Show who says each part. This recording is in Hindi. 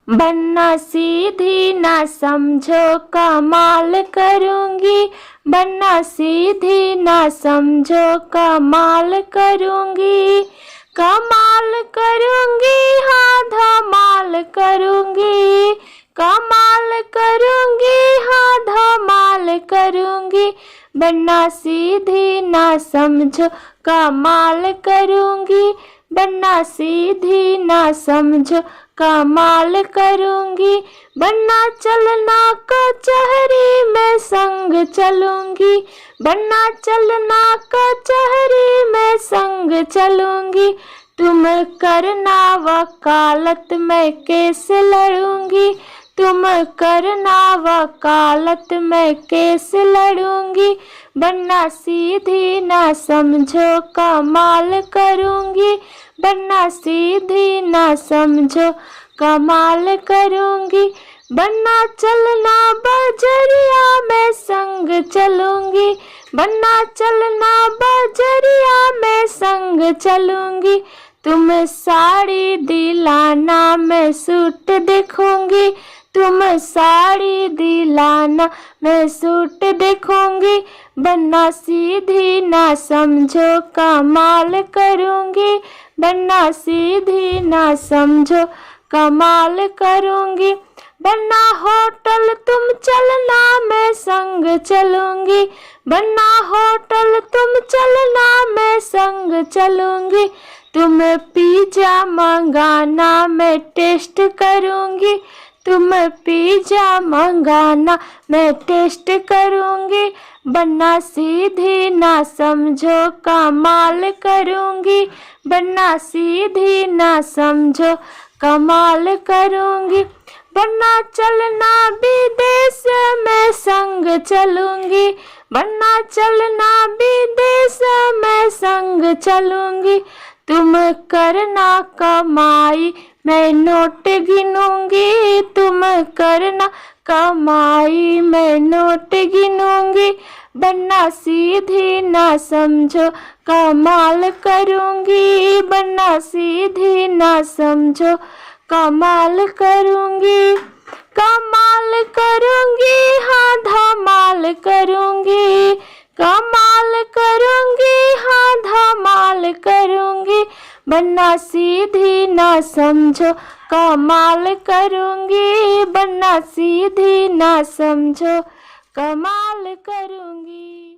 Speaker 1: बनना सीधी ना समझो कमाल करूंगी, बनना सीधी ना समझो कमाल करूंगी, कमाल करूंगी हाँ धमाल करूंगी, कमाल करूंगी हाँ धमाल करूंगी, बनना सीधी ना समझो कमाल करूंगी, बनना सीधी ना समझो कमाल करूंगी, बनना चलना कचहरी में संग चलूंगी, बनना चलना कचहरी में संग चलूंगी, तुम करना वकालत में केस लड़ूंगी, तुम करना वकालत में केस लड़ूंगी, बनना सीधी ना समझो कमाल करूंगी, बनना सीधी ना समझो कमाल करूंगी, बनना चलना बजरिया में संग चलूंगी, बनना चलना बजरिया में संग चलूंगी, तुम साड़ी दिलाना मैं सूट देखूंगी, तुम साड़ी दिलाना मैं सूट देखूंगी, बनना सीधी ना समझो कमाल करूंगी, बनना सीधी ना समझो कमाल करूंगी, बनना होटल तुम चलना मैं संग चलूंगी, बनना होटल तुम चलना मैं संग चलूंगी, तुम पिज्जा मंगाना मैं टेस्ट करूंगी, तुम पिज्जा मंगाना मैं टेस्ट करूंगी, बनना सीधी ना समझो कमाल करूंगी, बनना सीधी ना समझो कमाल करूंगी, बनना चलना विदेश में संग चलूंगी, बनना चलना विदेश में संग चलूंगी, तुम करना कमाई मैं नोट गिनूंगी, तुम करना कमाई मैं नोट गिनूंगी, बनना सीधी ना समझो कमाल करूंगी, बनना सीधी ना समझो कमाल करूंगी, कमाल करूंगी हाँ धमाल करूंगी, कमाल करूंगी हाँ धमाल करूंगी, बनना सीधी ना समझो कमाल करूंगी, बनना सीधी ना समझो कमाल करूंगी।